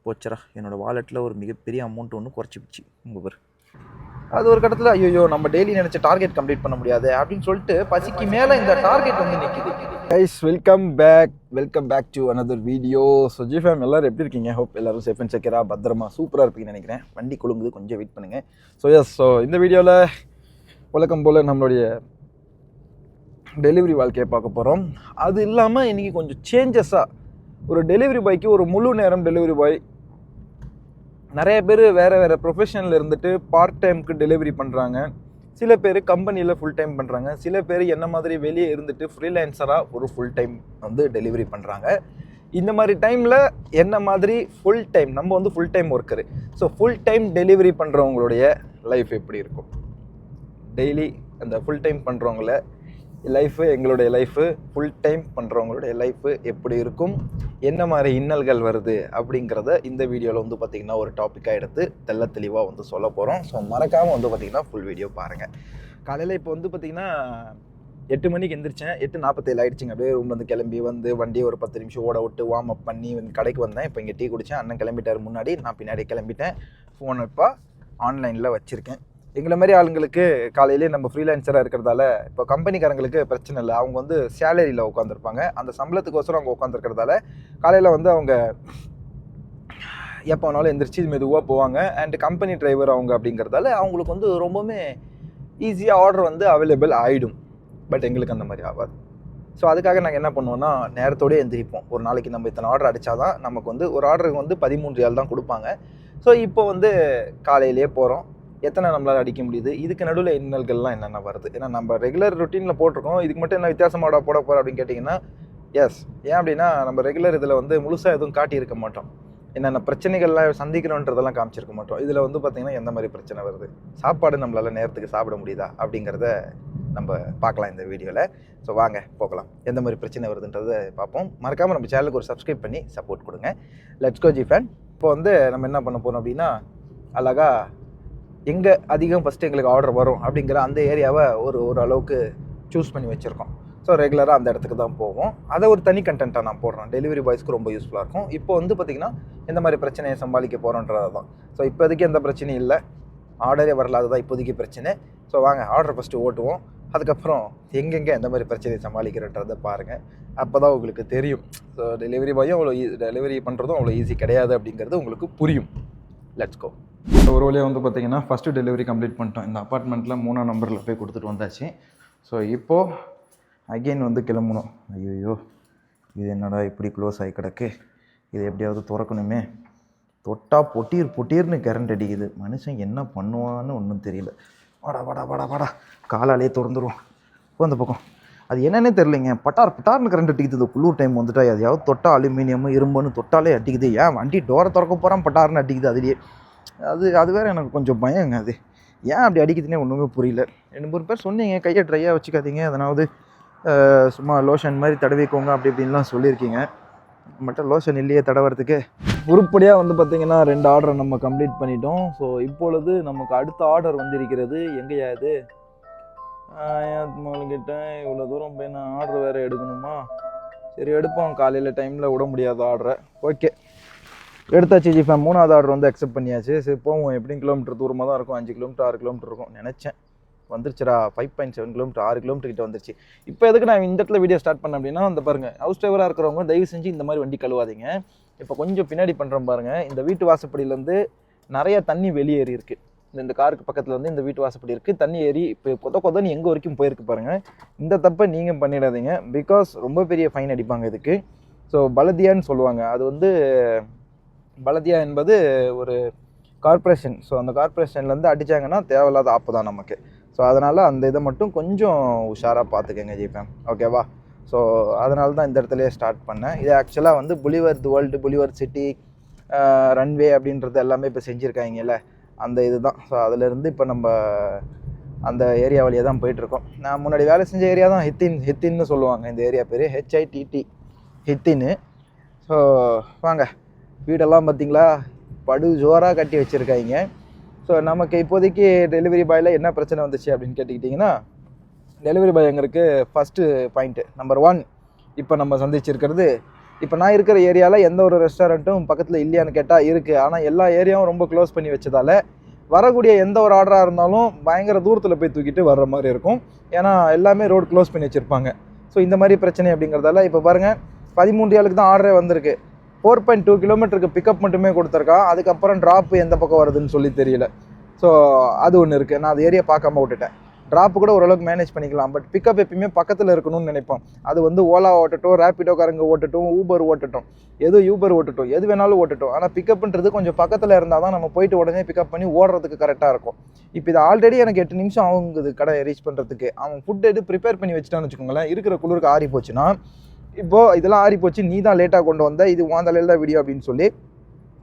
போச்சுடா, என்னோடய வாலெட்டில் ஒரு மிகப்பெரிய அமௌண்ட் ஒன்று குறைச்சிப்பிச்சு உங்கள் பேர். அது ஒரு கட்டத்தில் ஐயோ நம்ம டெய்லி நினச்ச டார்கெட் கம்ப்ளீட் பண்ண முடியாது அப்படின்னு சொல்லிட்டு பசிக்கு மேலே இந்த டார்கெட் வந்து நிற்கிது. Guys, welcome back to another video. So ஜிஃபேம் எல்லோரும் எப்படி இருக்கீங்க? ஹோப் எல்லோரும் சேஃப் அண்ட் செக்யூரா பத்திரமா சூப்பராக இருப்பீங்கன்னு நினைக்கிறேன். வண்டி குழுங்குது, கொஞ்சம் வெயிட் பண்ணுங்கள். ஸோ இந்த வீடியோவில் வழக்கம் போல் நம்மளுடைய டெலிவரி வாழ்க்கையை பார்க்க போகிறோம். அது இல்லாமல் இன்றைக்கி கொஞ்சம் சேஞ்சஸாக ஒரு டெலிவரி பாய்க்கு ஒரு முழு நேரம் டெலிவரி பாய், நிறைய பேர் வேறு ப்ரொஃபஷனில் இருந்துட்டு பார்ட் டைமுக்கு டெலிவரி பண்ணுறாங்க. சில பேர் கம்பெனியில் ஃபுல் டைம் பண்ணுறாங்க. சில பேர் என்ன மாதிரி வெளியே இருந்துட்டு ஃப்ரீலான்சராக ஒரு ஃபுல் டைம் வந்து டெலிவரி பண்ணுறாங்க. இந்த மாதிரி டைமில் என்ன மாதிரி ஃபுல் டைம், நம்ம வந்து full time worker, so full time delivery பண்ணுறவங்களுடைய லைஃப் எப்படி இருக்கும்? டெய்லி அந்த ஃபுல் டைம் பண்ணுறவங்கள லைஃபு, எங்களுடைய லைஃபு, ஃபுல் டைம் பண்ணுறவங்களுடைய லைஃபு எப்படி இருக்கும், என்ன மாதிரி இன்னல்கள் வருது அப்படிங்கிறத இந்த வீடியோவில் வந்து பார்த்திங்கன்னா ஒரு டாப்பிக்காக எடுத்து தெளிவாக வந்து சொல்ல போகிறோம். ஸோ மறக்காமல் வந்து பார்த்திங்கன்னா ஃபுல் வீடியோ பாருங்கள். காலையில் இப்போ வந்து பார்த்திங்கன்னா 8 மணிக்கு எந்திரிச்சேன். 8:47 ஆகிடுச்சிங்க. அப்படியே ரூம்லேருந்து கிளம்பி வந்து வண்டி ஒரு 10 நிமிஷம் ஓட விட்டு வார்ம் அப் பண்ணி கடைக்கு வந்தேன். இப்போ இங்கே டீ குடித்தேன். அண்ணன் கிளம்பிட்டார் முன்னாடி, நான் பின்னாடி கிளம்பிட்டேன். ஃபோன் இப்போ ஆன்லைனில் வச்சுருக்கேன். எங்களை மாதிரி ஆளுங்களுக்கு காலையிலே நம்ம ஃப்ரீலான்சராக இருக்கிறதால இப்போ கம்பெனிக்காரங்களுக்கு பிரச்சனை இல்லை. அவங்க வந்து சேலரியில் உட்காந்துருப்பாங்க. அந்த சம்பளத்துக்கோசரம் அவங்க உட்காந்துருக்கிறதால காலையில் வந்து அவங்க எப்போ வேணாலும் எந்திரிச்சு மெதுவாக போவாங்க. அண்ட் கம்பெனி டிரைவர் அவங்க அப்படிங்கிறதால அவங்களுக்கு வந்து ரொம்பவுமே ஈஸியாக ஆர்டர் வந்து அவைலபிள் ஆகிடும். பட் எங்களுக்கு அந்த மாதிரி ஆகாது. ஸோ அதுக்காக நாங்கள் என்ன பண்ணுவோன்னா, நேரத்தோடய எந்திரிப்போம். ஒரு நாளைக்கு நம்ம இத்தனை ஆர்டர் அடித்தா தான் நமக்கு வந்து ஒரு ஆர்டருக்கு வந்து 13 ரியால் தான் கொடுப்பாங்க. ஸோ இப்போ வந்து காலையிலே போகிறோம். எத்தனை நம்மளால் அடிக்க முடியுது, இதுக்கு நடுவில் இன்னல்கள்லாம் என்னென்ன வருது? ஏன்னா நம்ம ரெகுலர் ரொட்டீனில் போட்டிருக்கோம், இதுக்கு மட்டும் என்ன வித்தியாசமாடா போட போகிறோம் அப்படின்னு கேட்டிங்கன்னா, எஸ். ஏன் அப்படின்னா நம்ம ரெகுலர் இதில் வந்து முழுசாக எதுவும் காட்டியிருக்க மாட்டோம். என்னென்ன பிரச்சனைகள்லாம் சந்திக்கணுன்றதெல்லாம் காமிச்சிருக்க மாட்டோம். இதில் வந்து பார்த்திங்கன்னா எந்த மாதிரி பிரச்சனை வருது, சாப்பாடு நம்மளால் நேரத்துக்கு சாப்பிட முடியுதா அப்படிங்கிறத நம்ம பார்க்கலாம் இந்த வீடியோவில். ஸோ வாங்க போகலாம், எந்த மாதிரி பிரச்சனை வருதுன்றதை பார்ப்போம். மறக்காமல் நம்ம சேனலுக்கு ஒரு சப்ஸ்கிரைப் பண்ணி சப்போர்ட் கொடுங்க. Let's go G fan. இப்போ வந்து நம்ம என்ன பண்ண போகிறோம் அப்படின்னா, அழகாக எங்கே அதிகம் ஃபஸ்ட்டு எங்களுக்கு ஆர்டர் வரும் அப்படிங்கிற அந்த ஏரியாவை ஒரு அளவுக்கு சூஸ் பண்ணி வச்சுருக்கோம். ஸோ ரெகுலராக அந்த இடத்துக்கு தான் போவோம். அதை ஒரு தனி கண்டென்ட்டாக நான் போடுறேன். டெலிவரி பாய்ஸ்க்கு ரொம்ப யூஸ்ஃபுல்லாக இருக்கும். இப்போ வந்து பார்த்திங்கன்னா எந்த மாதிரி பிரச்சனையை சமாளிக்க போகிறோன்றது தான். ஸோ இப்போதைக்கு எந்த பிரச்சனையும் இல்லை, ஆர்டரே வரல, அதுதான் இப்போதைக்கு பிரச்சனை. ஸோ வாங்க ஆர்டர் ஃபஸ்ட்டு ஓட்டுவோம். அதுக்கப்புறம் எங்கெங்கே எந்த மாதிரி பிரச்சனையை சமாளிக்கிறன்றதை பாருங்கள். அப்போ தான் உங்களுக்கு தெரியும். ஸோ டெலிவரி பாயும் அவ்வளோ டெலிவரி பண்ணுறதும் அவ்வளோ ஈஸி கிடையாது அப்படிங்கிறது உங்களுக்கு புரியும். Let's go. ஸோ ஒரு வழியாக வந்து பார்த்திங்கன்னா ஃபஸ்ட்டு டெலிவரி கம்ப்ளீட் பண்ணிட்டோம். இந்த அப்பார்ட்மெண்ட்டில் 3ஆம் நம்பரில் போய் கொடுத்துட்டு வந்தாச்சு. ஸோ இப்போது அகெயின் வந்து கிளம்பணும். ஐயோ, இது என்னடா இப்படி க்ளோஸ் ஆகி கிடக்கு, இது எப்படியாவது திறக்கணுமே. தொட்டால் பொட்டீர்னு கரண்ட் அடிக்குது. மனுஷன் என்ன பண்ணுவான்னு ஒன்றும் தெரியல. வாடா காலாலே திறந்துருவோம். அந்த பக்கம் அது என்னன்னே தெரிலிங்க, பட்டார்னு கரண்ட் அடிக்குது. குளிர் டைம் வந்துட்டா எதையாவது தொட்டால் அலுமினியம் இரும்புன்னு தொட்டாலே அடிக்குது. ஏன் வண்டி டோரை திறக்க போகிறான், பட்டார்னு அடிக்குது. அதுலேயே அது வேறு எனக்கு கொஞ்சம் பயங்க. அது ஏன் அப்படி அடிக்குதுன்னே ஒன்றுமே புரியல. 2-3 பேர் சொன்னீங்க கையை ட்ரையாக வச்சுக்காதீங்க, அதனாவது சும்மா லோஷன் மாதிரி தடவிக்கோங்க அப்படி இப்படின்லாம் சொல்லியிருக்கீங்க. மட்டும் லோஷன் இல்லையே தடவுறதுக்கு. உருப்படியாக வந்து பார்த்திங்கன்னா 2 ஆர்டரை நம்ம கம்ப்ளீட் பண்ணிட்டோம். ஸோ இப்பொழுது நமக்கு அடுத்த ஆர்டர் வந்திருக்கிறது. எங்கேயா இது கிட்ட இவ்வளோ தூரம் போய் நான் ஆர்டர் வேறு எடுக்கணுமா? சரி எடுப்போம், காலையில் டைமில் விட முடியாத ஆர்டரை. ஓகே எடுத்தாச்சு ஜி ஃபேம். 3ஆவது ஆர்டர் வந்து அக்செப்ட் பண்ணியாச்சு. சரி போவோம். எப்படியும் கிலோமீட்டர் தூரமாக தான் இருக்கும், 5 கிலோமீட்டர் 6 கிலோமீட்டர் இருக்கும் நினச்சேன். வந்துருச்சுடா 5.7 கிலோமீட்டர், 6 கிலோமீட்டர் கிட்ட வந்துருச்சு. இப்போ எதுக்கு நான் இந்த இடத்துல வீடியோ ஸ்டார்ட் பண்ணேன் அப்படின்னா, அந்த பாருங்கள், ஹவுஸ் டிரைவராக இருக்கிறவங்க தயவு செஞ்சு இந்த மாதிரி வண்டி கழுவாதீங்க. இப்போ கொஞ்சம் பின்னாடி பண்ணுறோம் பாருங்கள், இந்த வீட்டு வாசப்படியிலேருந்து நிறைய தண்ணி வெளியேறி இருக்குது. இந்த காருக்கு பக்கத்தில் வந்து இந்த வீட்டு வாசப்படி இருக்குது, தண்ணி ஏறி இப்போ கொதன்னு எங்கே வரைக்கும் போயிருக்கு பாருங்கள். இந்த தப்பை நீங்கள் பண்ணிடாதீங்க, பிகாஸ் ரொம்ப பெரிய ஃபைன் அடிப்பாங்க இதுக்கு. ஸோ பலதியான்னு சொல்லுவாங்க. அது வந்து பலதியா என்பது ஒரு கார்ப்பரேஷன். ஸோ அந்த கார்ப்பரேஷன்லேருந்து அடித்தாங்கன்னா தேவையில்லாத ஆப்பு தான் நமக்கு. ஸோ அதனால் அந்த இதை மட்டும் கொஞ்சம் உஷாராக பார்த்துக்கங்க ஜிபேம், ஓகேவா? ஸோ அதனால தான் இந்த இடத்துலையே ஸ்டார்ட் பண்ணேன். இது ஆக்சுவலாக வந்து புலிவர் வேர்ல்டு, புலிவர் சிட்டி, ரன்வே அப்படின்றது எல்லாமே இப்போ செஞ்சுருக்காங்கல்ல, அந்த இது தான். ஸோ அதிலேருந்து இப்போ நம்ம அந்த ஏரியா வழியாக தான் போயிட்டுருக்கோம். நான் முன்னாடி வேலை செஞ்ச ஏரியா தான் ஹித்தின்னு சொல்லுவாங்க. இந்த ஏரியா பேர் HITT, ஹித்தின்னு. ஸோ வாங்க, வீடெல்லாம் பார்த்திங்களா படு ஜோராக கட்டி வச்சுருக்காங்க. ஸோ நமக்கு இப்போதைக்கு டெலிவரி பாயில் என்ன பிரச்சனை வந்துச்சு அப்படின்னு கேட்டுக்கிட்டிங்கன்னா, டெலிவரி பாய் எங்களுக்கு ஃபஸ்ட்டு பாயிண்ட்டு நம்பர் 1 இப்போ நம்ம சந்திச்சிருக்கிறது இப்போ நான் இருக்கிற ஏரியாவில் எந்த ஒரு ரெஸ்டாரண்ட்டும் பக்கத்தில் இல்லையான்னு கேட்டால் இருக்குது. ஆனால் எல்லா ஏரியாவும் ரொம்ப க்ளோஸ் பண்ணி வச்சதால் வரக்கூடிய எந்த ஒரு ஆர்டராக இருந்தாலும் பயங்கர தூரத்தில் போய் தூக்கிட்டு வர்ற மாதிரி இருக்கும். ஏன்னா எல்லாமே ரோடு க்ளோஸ் பண்ணி வச்சுருப்பாங்க. ஸோ இந்த மாதிரி பிரச்சனை அப்படிங்கிறதால இப்போ பாருங்கள் 13 ஆளுக்கு தான் ஆர்டரே வந்திருக்கு. 4.2 கிலோமீட்டருக்கு பிக்கப் மட்டுமே கொடுத்துருக்கான். அதுக்கப்புறம் ட்ராப்பு எந்த பக்கம் வருதுன்னு சொல்லி தெரியல. ஸோ அது ஒன்று இருக்குது. நான் அது ஏரியா பார்க்காம விட்டுட்டேன். ட்ராப்பு கூட ஓரளவுக்கு மேனேஜ் பண்ணிக்கலாம். பட் பிக்கப் எப்பயுமே பக்கத்தில் இருக்கணும்னு நினைப்போம். அது வந்து ஓலா ஓட்டட்டும், ரேப்பிடோக்காரங்க ஓட்டட்டும், ஊபர் ஓட்டட்டும், யூபர் ஓட்டட்டும், எது வேணாலும் ஓட்டட்டும். ஆனால் பிக்கப்புன்றது கொஞ்சம் பக்கத்தில் இருந்தால் தான் நம்ம போயிட்டு உடனே பிக்கப் பண்ணி ஓடுறதுக்கு கரெக்டாக இருக்கும். இப்போ இது ஆல்ரெடி எனக்கு 8 நிமிஷம் ஆகுங்குது கடை ரீச் பண்ணுறதுக்கு. அவன் ஃபுட் எடு ப்ரிப்பேர் பண்ணி வச்சுட்டான்னு வச்சுக்கோங்களேன். இருக்கிற குளிருக்கு ஆறி போச்சுன்னா, இப்போது இதெல்லாம் ஆறி போச்சு, நீ தான் லேட்டாக கொண்டு வந்த, இது உன் தலையில் தான் வீடியோ அப்படின்னு சொல்லி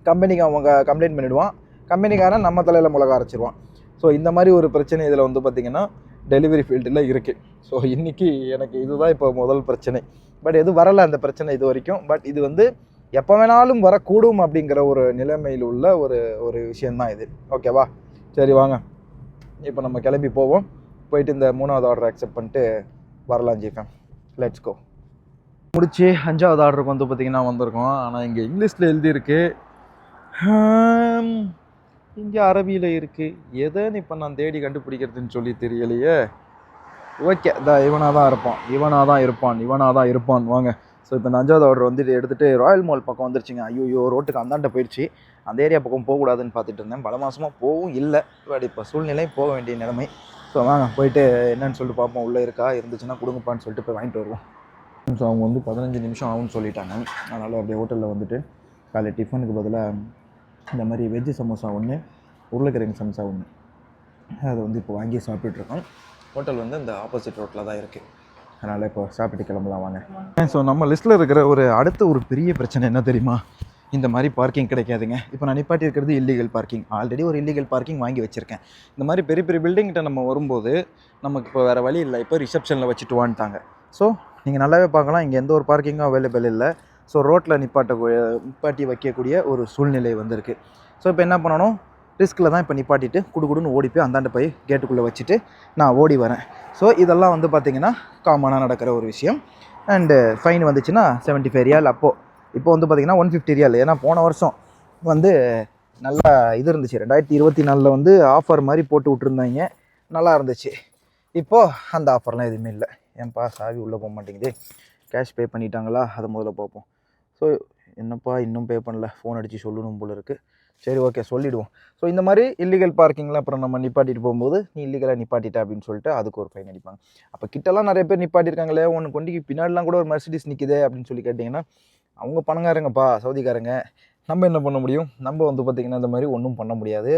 கம்பெனிக்கு அவங்க கம்ப்ளைண்ட் பண்ணிவிடுவான். கம்பெனிக்காரன் நம்ம தலையில் மிளகா அரைச்சிடுவான். ஸோ இந்த மாதிரி ஒரு பிரச்சனை இதில் வந்து பார்த்திங்கன்னா டெலிவரி ஃபீல்டில் இருக்குது. ஸோ இன்றைக்கி எனக்கு இதுதான் இப்போ முதல் பிரச்சனை. பட் எதுவும் வரலை அந்த பிரச்சனை இது வரைக்கும். பட் இது வந்து எப்போ வேணாலும் வரக்கூடும் அப்படிங்கிற ஒரு நிலைமையில் உள்ள ஒரு விஷயந்தான் இது. ஓகேவா? சரி வாங்க இப்போ நம்ம கிளம்பி போவோம். போயிட்டு இந்த 3வது ஆர்டர் அக்செப்ட் பண்ணிட்டு வரலாம் ஜிஃபேம். Let's go. முடிச்சு 5வது ஆர்டருக்கு வந்து பார்த்திங்கன்னா வந்திருக்கோம். ஆனால் இங்கே இங்கிலீஷில் எழுதியிருக்கு, இங்கே அரபியில் இருக்குது. எதைன்னு இப்போ நான் தேடி கண்டுபிடிக்கிறதுன்னு சொல்லி தெரியலையே. ஓகே, இவனாக தான் இருப்பான். வாங்க. ஸோ இப்போ இந்த 5வது ஆர்டர் வந்துட்டு எடுத்துகிட்டு ராயல் மால் பக்கம் வந்துருச்சுங்க. ஐயோ, ரோட்டுக்கு அந்தாண்ட போயிடுச்சு. அந்த ஏரியா பக்கம் போகக்கூடாதுன்னு பார்த்துட்டு இருந்தேன். பல மாதமாக போகவும் இல்லை. பட் இப்போ சூழ்நிலை போக வேண்டிய நிலைமை. ஸோ வாங்க போயிட்டு என்னன்னு சொல்லிட்டு பார்ப்போம். உள்ளே இருக்கா, இருந்துச்சுன்னா கொடுங்கப்பான்னு சொல்லிட்டு போய் வாங்கிட்டு வருவோம். ஸோ அவங்க வந்து 15 நிமிஷம் ஆகும்னு சொல்லிட்டாங்க. அதனால் அப்படியே ஹோட்டலில் வந்துட்டு காலையில் டிஃபனுக்கு பதிலாக இந்த மாதிரி வெஜ்ஜு சமோசா ஒன்று, உருளைக்கிழங்கு சமோசா ஒன்று, அதை வந்து இப்போ வாங்கி சாப்பிட்டுருக்கோம். ஹோட்டல் வந்து இந்த ஆப்போசிட் ரோட்டில் தான் இருக்குது. அதனால் இப்போ சாப்பிட்டு கிளம்பலாம் வாங்க. ஸோ நம்ம லிஸ்ட்டில் இருக்கிற அடுத்த ஒரு பெரிய பிரச்சனை என்ன தெரியுமா? இந்த மாதிரி பார்க்கிங் கிடைக்காதுங்க. இப்போ நான் நிப்பாட்டி இருக்கிறது இல்லீகல் பார்க்கிங். ஆல்ரெடி ஒரு இல்லீகல் பார்க்கிங் வாங்கி வச்சுருக்கேன். இந்த மாதிரி பெரிய பெரிய பில்டிங்கிட்ட நம்ம வரும்போது நமக்கு இப்போ வேறு வழி இல்லை. இப்போ ரிசப்ஷனில் வச்சுட்டு வான்ட்டாங்க. ஸோ நீங்கள் நல்லாவே பார்க்கலாம், இங்கே எந்த ஒரு பார்க்கிங்கும் அவைலபிள் இல்லை. ஸோ ரோட்டில் நிப்பாட்டி வைக்கக்கூடிய ஒரு சூழ்நிலை வந்திருக்கு. ஸோ இப்போ என்ன பண்ணணும், ரிஸ்கில் தான் இப்போ நிப்பாட்டிட்டு குடுன்னு ஓடி போய் அந்தாண்ட போய் கேட்டுக்குள்ளே வச்சுட்டு நான் ஓடி வரேன். ஸோ இதெல்லாம் வந்து பார்த்திங்கன்னா காமனாக நடக்கிற ஒரு விஷயம். அண்டு ஃபைன் வந்துச்சுன்னா 75 ரியால். இப்போ வந்து பார்த்திங்கன்னா 150 ரியால். ஏன்னா போன வருஷம் வந்து நல்லா இது இருந்துச்சு, 2024 வந்து ஆஃபர் மாதிரி போட்டு விட்ருந்தாங்க, நல்லா இருந்துச்சு. இப்போது அந்த ஆஃபர்லாம் எதுவுமே இல்லை. ஏன்ப்பா சாவி உள்ளே போக மாட்டேங்குது. கேஷ் பே பண்ணிட்டாங்களா, அதை முதல்ல பார்ப்போம். ஸோ என்னப்பா இன்னும் பே பண்ணல, ஃபோன் அடித்து சொல்லணும் போல இருக்குது. சரி ஓகே, சொல்லிவிடுவோம். ஸோ இந்த மாதிரி இல்லீகல் பார்க்கிங்கில் அப்புறம் நம்ம நிப்பாட்டிட்டு போகும்போது நீ இல்லீகலாக நிப்பாட்டிட்ட அப்படின்னு சொல்லிட்டு அதுக்கு ஒரு ஃபைன் அடிப்பாங்க. அப்போ கிட்டலாம் நிறைய பேர் நிப்பாட்டிருக்காங்களே, ஒன்று கொண்டிக்கு பின்னாடிலாம் கூட ஒரு மெர்சிடிஸ் நிற்கிதே அப்படின்னு சொல்லி கேட்டிங்கன்னா, அவங்க பணங்காரங்கப்பா, சவுதிக்காரங்க. நம்ம என்ன பண்ண முடியும்? நம்ம வந்து பார்த்திங்கன்னா இந்த மாதிரி ஒன்றும் பண்ண முடியாது.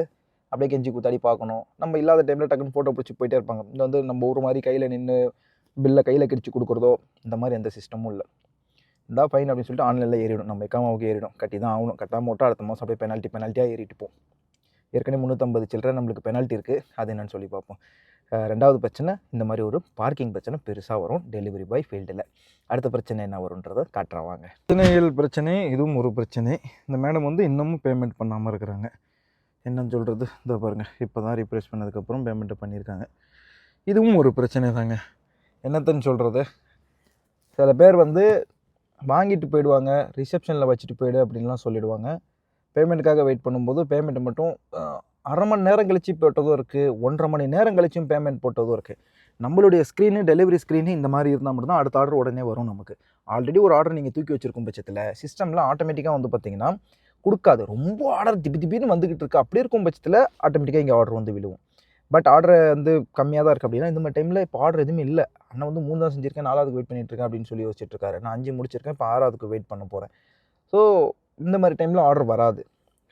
அப்படியே கெஞ்சி கூத்தாடி பார்க்கணும். நம்ம இல்லாத டைமில் டக்குன்னு ஃபோட்டோ பிடிச்சி போயிட்டே இருப்பாங்க. இந்த வந்து நம்ம ஒரு மாதிரி கையில் நின்று பில்லை கையில் கிடிச்சு கொடுக்குறதோ இந்த மாதிரி எந்த சிஸ்டமும் இல்லை. இந்த ஃபைன் அப்படின்னு சொல்லிட்டு ஆன்லைனில் ஏறிடும், நம்ம எக்காமாவுக்கு ஏறிடும். கட்டி தான் ஆகணும். கட்டாமல் விட்டால் அடுத்த மாதம் அப்படியே பெனால்ட்டியாக ஏறிட்டு போகும். ஏற்கனவே 350 சில்லரை நம்மளுக்கு பெனால்ட்டி இருக்குது. அது என்னன்னு சொல்லி பார்ப்போம். 2வது பிரச்சனை, இந்த மாதிரி ஒரு பார்க்கிங் பிரச்சனை பெருசாக வரும் டெலிவரி பாய் ஃபீல்டில். அடுத்த பிரச்சனை என்ன வரும்ன்றதை காட்டுறாங்க. பிரச்சனைகள் பிரச்சனை, இதுவும் ஒரு பிரச்சனை. இந்த மேடம் வந்து இன்னமும் பேமெண்ட் பண்ணாமல் இருக்கிறாங்க. என்னன்னு சொல்கிறது, இதோ பாருங்கள், இப்போ தான் ரீப்ளேஸ் பண்ணதுக்கப்புறம் பேமெண்ட்டு பண்ணியிருக்காங்க. இதுவும் ஒரு பிரச்சனை தாங்க. என்னத்தன்னு சொல்கிறது, சில பேர் வந்து வாங்கிட்டு போயிடுவாங்க, ரிசப்ஷனில் வச்சுட்டு போயிடு அப்படின்லாம் சொல்லிவிடுவாங்க. பேமெண்ட்டுக்காக வெயிட் பண்ணும்போது பேமெண்ட்டு மட்டும் அரை மணி நேரம் கழிச்சு போட்டதும் இருக்குது, 1.5 மணி நேரம் கழிச்சும் பேமெண்ட் போட்டதும் இருக்குது. நம்மளுடைய ஸ்க்ரீனு, டெலிவரி ஸ்க்ரீனு இந்த மாதிரி இருந்தால் மட்டும்தான் அடுத்த ஆர்டர் உடனே வரும் நமக்கு. ஆல்ரெடி ஒரு ஆர்டர் நீங்கள் தூக்கி வச்சுருக்கும் பட்சத்தில் சிஸ்டமில் ஆட்டோமேட்டிக்காக வந்து பார்த்திங்கன்னா கொடுக்காது. ரொம்ப ஆர்டர் திடீர்னு வந்துக்கிட்டு இருக்குது. அப்படி இருக்கும் பட்சத்தில் ஆட்டோமேட்டிக்காக இங்கே ஆர்டர் வந்து விழுவும். பட் ஆர்டர் வந்து கம்மியாக தான் இருக்குது அப்படின்னா, இந்த மாதிரி டைமில் இப்போ ஆர்டர் எதுவுமே இல்லை. அண்ணன் வந்து 3 தான் செஞ்சுருக்கேன், 4வதுக்கு வெயிட் பண்ணிட்டுருக்கேன் அப்படின்னு சொல்லி யோசிச்சுட்ருக்காரு. நான் 5 முடிச்சிருக்கேன், இப்போ 6வதுக்கு வெயிட் பண்ண போகிறேன். ஸோ இந்த மாதிரி டைமில் ஆர்டர் வராது.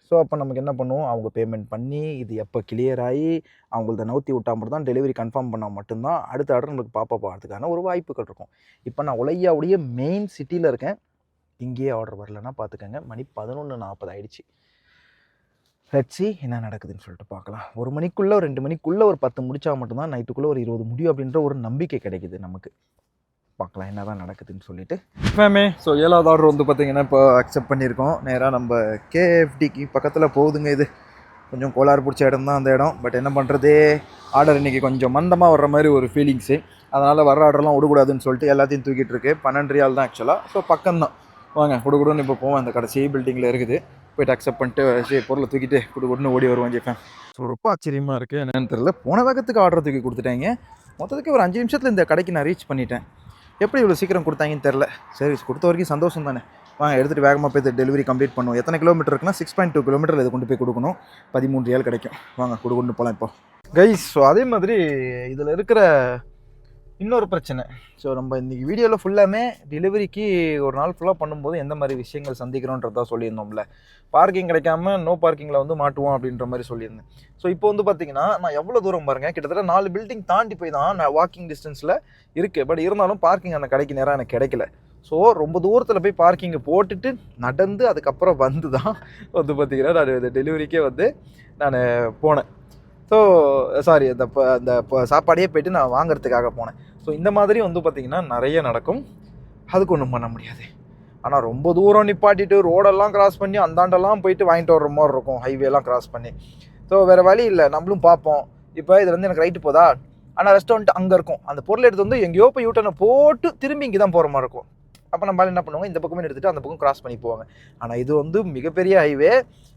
ஸோ அப்போ நமக்கு என்ன பண்ணுவோம், அவங்க பேமெண்ட் பண்ணி இது எப்போ கிளியர் ஆகி அவங்கள்ட்ட நவுத்தி விட்டால் மட்டும் தான் டெலிவரி கன்ஃபார்ம் பண்ணால் மட்டும்தான் அடுத்த ஆர்டர் நம்மளுக்கு போகிறதுக்கான ஒரு வாய்ப்புகள் இருக்கும். இப்போ நான் உலையாவுடைய மெயின் சிட்டியில் இருக்கேன். இங்கேயே ஆர்டர் வரலன்னா பார்த்துக்கங்க. மணி 11:40 ஆகிடுச்சு. லெட்ஸி என்ன நடக்குதுன்னு சொல்லிட்டு பார்க்கலாம். 1 மணிக்குள்ளே 2 மணிக்குள்ளே ஒரு 10 முடித்தா மட்டும்தான் நைட்டுக்குள்ளே ஒரு 20 முடியும் அப்படின்ற ஒரு நம்பிக்கை கிடைக்குது நமக்கு. பார்க்கலாம் என்ன தான் நடக்குதுன்னு சொல்லிட்டு. ஸோ 7வது ஆர்டர் வந்து பார்த்திங்கன்னா இப்போ அக்செப்ட் பண்ணியிருக்கோம். நேராக நம்ம கேஎஃப்டிக்கு பக்கத்தில் போகுதுங்க. இது கொஞ்சம் கோளாறு பிடிச்ச இடம் தான் அந்த இடம். பட் என்ன பண்ணுறது, ஆர்டர் இன்றைக்கி கொஞ்சம் மந்தமாக வர்ற மாதிரி ஒரு ஃபீலிங்ஸு. அதனால் வர ஆர்டர்லாம் விடக்கூடாதுன்னு சொல்லிட்டு எல்லாத்தையும் தூக்கிட்டு இருக்கு. 12 ரியால் தான் ஆக்சுவலாக. ஸோ பக்கம்தான், வாங்க கொடுன்னு இப்போ போவேன். அந்த கடைசி பில்டிங்கில் இருக்குது. போய்ட்டு அக்செப்ட் பண்ணிட்டு சரி பொருளை தூக்கிட்டு கொடுன்னு ஓடி வருவான் ஜெய்ஃபேன். ஸோ ரொம்ப ஆச்சரியமாக இருக்குது. என்னன்னு தெரியல, போன வேகத்துக்கு ஆர்டர் தூக்கி கொடுத்துட்டாங்க. மொத்தத்துக்கு ஒரு 5 நிமிஷத்தில் இந்த கடைக்கு நான் ரீச் பண்ணிட்டேன். எப்படி இவ்வளோ சீக்கிரம் கொடுத்தாங்கன்னு தெரில. சர்வீஸ் கொடுத்த வரைக்கும் சந்தோஷம் தானே. வாங்க எடுத்துகிட்டு வேகமாக போய் டெலிவரி கம்ப்ளீட் பண்ணுவோம். எத்தனை கிலோமீட்டர் இருக்குன்னா 6.2 கிலோமீட்டர் இது கொண்டு போய் கொடுக்கணும். 13 ரியால் கிடைக்கும். வாங்க கொண்டு போகலாம் இப்போ கைஸ். ஸோ அதே மாதிரி இதில் இருக்கிற இன்னொரு பிரச்சனை. ஸோ நம்ம இன்றைக்கி வீடியோவில் ஃபுல்லாமே டெலிவரிக்கு ஒரு நாள் ஃபுல்லாக பண்ணும்போது எந்த மாதிரி விஷயங்கள் சந்திக்கிறோன்றதா சொல்லியிருந்தோம்ல. பார்க்கிங் கிடைக்காம நோ பார்க்கிங்கில் வந்து மாட்டுவோம் அப்படின்ற மாதிரி சொல்லியிருந்தேன். ஸோ இப்போ வந்து பார்த்தீங்கன்னா நான் எவ்வளோ தூரம் பாருங்கள், கிட்டத்தட்ட 4 பில்டிங் தாண்டி போய் தான் நான் வாக்கிங் டிஸ்டன்ஸில் இருக்குது. பட் இருந்தாலும் பார்க்கிங் அந்த கடைக்கு நேரம் எனக்கு கிடைக்கல. ஸோ ரொம்ப தூரத்தில் போய் பார்க்கிங்கை போட்டுட்டு நடந்து அதுக்கப்புறம் வந்து தான் வந்து பார்த்திங்கன்னா நான் இந்த டெலிவரிக்கே வந்து நான் போனேன். ஸோ சாரி அந்த சாப்பாடையே போய்ட்டு நான் வாங்குறதுக்காக போனேன். ஸோ இந்த மாதிரி வந்து பார்த்திங்கன்னா நிறைய நடக்கும். அதுக்கு ஒன்றும் பண்ண முடியாது. ஆனால் ரொம்ப தூரம் நிப்பாட்டிட்டு ரோடெல்லாம் கிராஸ் பண்ணி அந்தாண்டெல்லாம் போயிட்டு வாங்கிட்டு வர்ற மாதிரி இருக்கும், ஹைவேலாம் கிராஸ் பண்ணி. ஸோ வேறு வழி இல்லை, நம்மளும் பார்ப்போம். இப்போ இதில் வந்து எனக்கு ரைட்டு போதா, ஆனால் ரெஸ்டாரண்ட் அங்கே இருக்கும். அந்த பொருளை எடுத்து வந்து எங்கேயோ போய் யூட்டனை போட்டு திரும்பி இங்கே தான் போகிற மாதிரி இருக்கும். அப்போ நம்மளால் என்ன பண்ணுவாங்க, இந்த பக்கமே எடுத்துகிட்டு அந்த பக்கம் கிராஸ் பண்ணி போவாங்க. ஆனால் இது வந்து மிகப்பெரிய ஹைவே.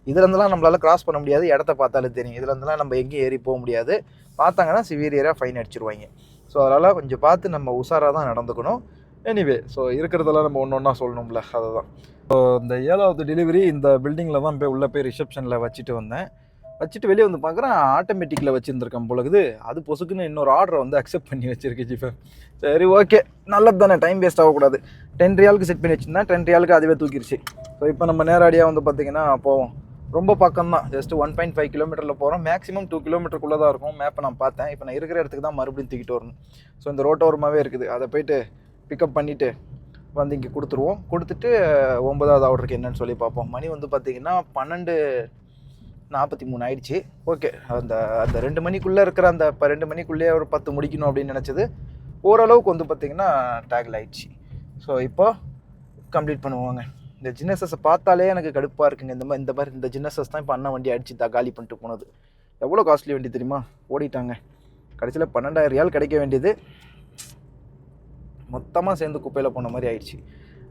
இதுலேருந்துலாம் நம்மளால் கிராஸ் பண்ண முடியாது. இடத்த பார்த்தாலும் தெரியும். இதுலேருந்துலாம் நம்ம எங்கேயும் ஏறி போக முடியாது. பார்த்தாங்கன்னா சிவியராக ஃபைன் அடிச்சிருவாங்க. ஸோ அதனால் கொஞ்சம் பார்த்து நம்ம உஷாராக தான் நடந்துக்கணும். எனிவே ஸோ இருக்கிறதெல்லாம் நம்ம ஒன்று ஒன்றா சொல்லணும்ல, அதை தான். ஸோ இந்த 7வது டெலிவரி இந்த பில்டிங்கில் தான் போய் உள்ளே போய் ரிசப்ஷனில் வச்சுட்டு வந்தேன். வச்சுட்டு வெளியே வந்து பார்க்குறேன் ஆட்டோமேட்டிக்கில் வச்சுருந்துருக்கேன் பொழுது. அது பொசுக்குன்னு இன்னொரு ஆர்டரை வந்து அக்செப்ட் பண்ணி வச்சுருக்கு ஜிஃபேன். சரி ஓகே, நல்லது தானே, டைம் வேஸ்ட் ஆகக்கூடாது. 10 ரியாலுக்கு செட் பண்ணி வச்சுருந்தேன். 10 ரியாலுக்கு அதுவே தூக்கிடுச்சு. ஸோ இப்போ நம்ம நேரடியாக வந்து பார்த்திங்கன்னா போவோம். ரொம்ப பக்கம் தான், ஜஸ்ட் 1.5 கிலோமீட்டரில் போகிறோம். மேக்ஸிமம் 2 கிலோமீட்டருக்குள்ளே தான் இருக்கும். மேப்பை நான் பார்த்தேன். இப்போ நான் இருக்கிற இடத்துக்கு தான் மறுபடியும் தூக்கிட்டு வரணும். ஸோ இந்த ரோட்டோரமாகவே இருக்குது. அதை போய்ட்டு பிக்கப் பண்ணிவிட்டு வந்து இங்கே கொடுத்துருவோம். கொடுத்துட்டு 9வது ஆர்டருக்கு என்னன்னு சொல்லி பார்ப்போம். மணி வந்து பார்த்திங்கன்னா 12:43 ஆயிடுச்சு. ஓகே, அந்த 2 மணிக்குள்ளே இருக்கிற அந்த 2 மணிக்குள்ளேயே ஒரு 10 முடிக்கணும் அப்படின்னு நினச்சது ஓரளவுக்கு வந்து பார்த்திங்கன்னா டேக்கில் ஆயிடுச்சு. ஸோ இப்போ கம்ப்ளீட் பண்ணுவாங்க. இந்த ஜின்னஸஸை பார்த்தாலே எனக்கு கடுப்பாக இருக்குங்க. இந்த ஜின்னஸஸ் தான் இப்போ அண்ணன் வண்டி அடிச்சு காலி பண்ணிட்டு போனது. எவ்வளோ காஸ்ட்லி வண்டி தெரியுமா? ஓடிட்டாங்க. கடைசியில் 12,000 ரியால் கிடைக்க வேண்டியது மொத்தமாக சேர்ந்து குப்பையில் போன மாதிரி ஆயிடுச்சு.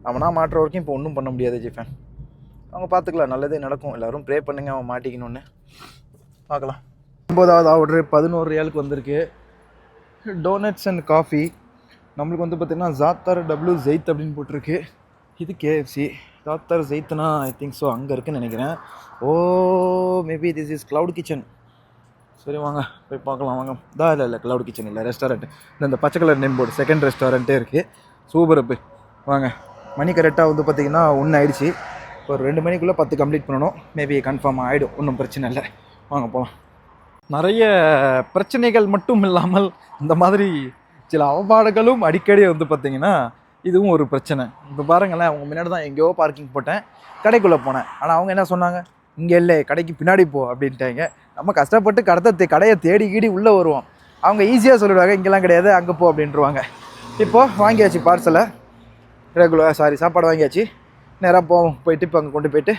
அவனா மாட்டுற வரைக்கும் இப்போ ஒன்றும் பண்ண முடியாது ஜிஃபேன். அவங்க பார்த்துக்கலாம், நல்லதே நடக்கும். எல்லோரும் ப்ரே பண்ணுங்க அவன் மாட்டிக்கணுன்னு. பார்க்கலாம். 9வது ஆர்டரு 11 ரியாலுக்கு வந்திருக்கு. Donuts and coffee. நம்மளுக்கு வந்து பார்த்திங்கன்னா ஜாத்தர் டபுள்யூ ஜெயித் அப்படின்னு போட்டிருக்கு. இது கேஎஃப்சி. ஜாத்தர் ஜெயித்னா ஐ திங்க் ஸோ அங்கே இருக்குன்னு நினைக்கிறேன். Oh maybe this is cloud kitchen. சரி வாங்க போய் பார்க்கலாம். வாங்க இல்லை க்ளவுட் கிச்சன் இல்லை, ரெஸ்டாரண்ட். இந்த பச்சை கலர் நேம் போர்டு செகண்ட் ரெஸ்டாரண்ட்டே இருக்குது. சூப்பர் அப்பு. வாங்க, மணி கரெக்டாக வந்து பார்த்திங்கன்னா 1 ஆயிடுச்சு. ஒரு 2 மணிக்குள்ளே 10 கம்ப்ளீட் பண்ணணும். மேபி கன்ஃபார்ம் ஆகிடும், ஒன்றும் பிரச்சனை இல்லை. வாங்க போகலாம். நிறைய பிரச்சனைகள் மட்டும் இல்லாமல் இந்த மாதிரி சில அவபாடுகளும் அடிக்கடி வந்து பார்த்திங்கன்னா இதுவும் ஒரு பிரச்சனை. இப்போ பாருங்களேன், அவங்க முன்னாடி தான் எங்கேயோ பார்க்கிங் போட்டேன், கடைக்குள்ளே போனேன். ஆனால் அவங்க என்ன சொன்னாங்க, இங்கே இல்லை கடைக்கு பின்னாடி போ அப்படின்ட்டாங்க. நம்ம கஷ்டப்பட்டு கடையை தேடி உள்ளே வருவோம். அவங்க ஈஸியாக சொல்லிவிடுவாங்க, இங்கெல்லாம் கிடையாது அங்கே போ அப்படின்ட்டுருவாங்க. இப்போது வாங்கியாச்சு பார்சலை, சாப்பாடு வாங்கியாச்சு. நேராக போவோம். போயிட்டு இப்போ அங்கே கொண்டு போய்ட்டு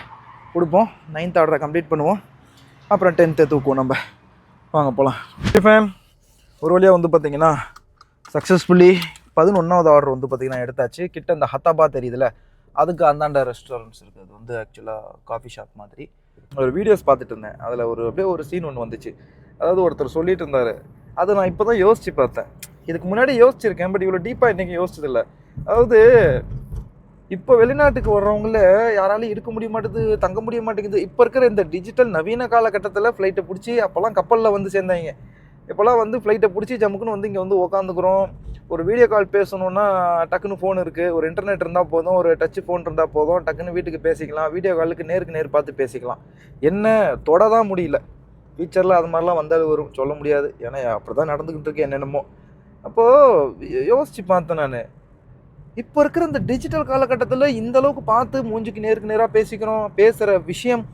கொடுப்போம். 9th ஆர்டரை கம்ப்ளீட் பண்ணுவோம். அப்புறம் 10th தூக்குவோம் நம்ம. வாங்க போகலாம். ஃபேன் ஒரு வழியாக வந்து பார்த்திங்கன்னா சக்ஸஸ்ஃபுல்லி 11வது ஆர்டர் வந்து பார்த்திங்கன்னா எடுத்தாச்சு. கிட்ட இந்த ஹத்தாபா தெரியுதுல, அதுக்கு அந்தாண்ட ரெஸ்டாரண்ட்ஸ் இருக்குது. அது வந்து ஆக்சுவலாக காஃபி ஷாப் மாதிரி. ஒரு வீடியோஸ் பார்த்துட்டு இருந்தேன். அதில் அப்படியே ஒரு சீன் ஒன்று வந்துச்சு. அதாவது ஒருத்தர் சொல்லிட்டு இருந்தார். அதை நான் இப்போ தான் யோசித்து பார்த்தேன். இதுக்கு முன்னாடி யோசிச்சிருக்கேன், பட் இவ்வளோ டீப்பாக இன்றைக்கி யோசிச்சதில்லை. அதாவது இப்போ வெளிநாட்டுக்கு வர்றவங்கள யாராலையும் இருக்க முடிய மாட்டேது, தங்க முடிய மாட்டேங்குது. இப்போ இருக்கிற இந்த டிஜிட்டல் நவீன காலகட்டத்தில் ஃப்ளைட்டை பிடிச்சி, அப்போல்லாம் கப்பலில் வந்து சேர்ந்தாங்க. இப்போலாம் வந்து ஃப்ளைட்டை பிடிச்சி ஜம்முக்குன்னு வந்து இங்கே வந்து உக்காந்துக்கிறோம். ஒரு வீடியோ கால் பேசணுன்னா டக்குன்னு ஃபோன் இருக்குது, ஒரு இன்டர்நெட் இருந்தால் போதும், ஒரு டச்சு ஃபோன் இருந்தால் போதும், டக்குன்னு வீட்டுக்கு பேசிக்கலாம். வீடியோ காலுக்கு நேருக்கு நேர் பார்த்து பேசிக்கலாம். என்ன தொட தான் முடியல. ஃபியூச்சரில் அது மாதிரிலாம் வந்தாலும் வரும், சொல்ல முடியாது. ஏன்னா அப்படி தான் நடந்துக்கிட்டு இருக்கு என்னென்னமோ. அப்போது யோசித்து பார்த்தேன் நான், இப்போ இருக்கிற இந்த டிஜிட்டல் காலகட்டத்தில் இந்தளவுக்கு பார்த்து மூஞ்சிக்கு நேருக்கு நேராக பேசிக்கிறோம். பேசுகிற விஷயம்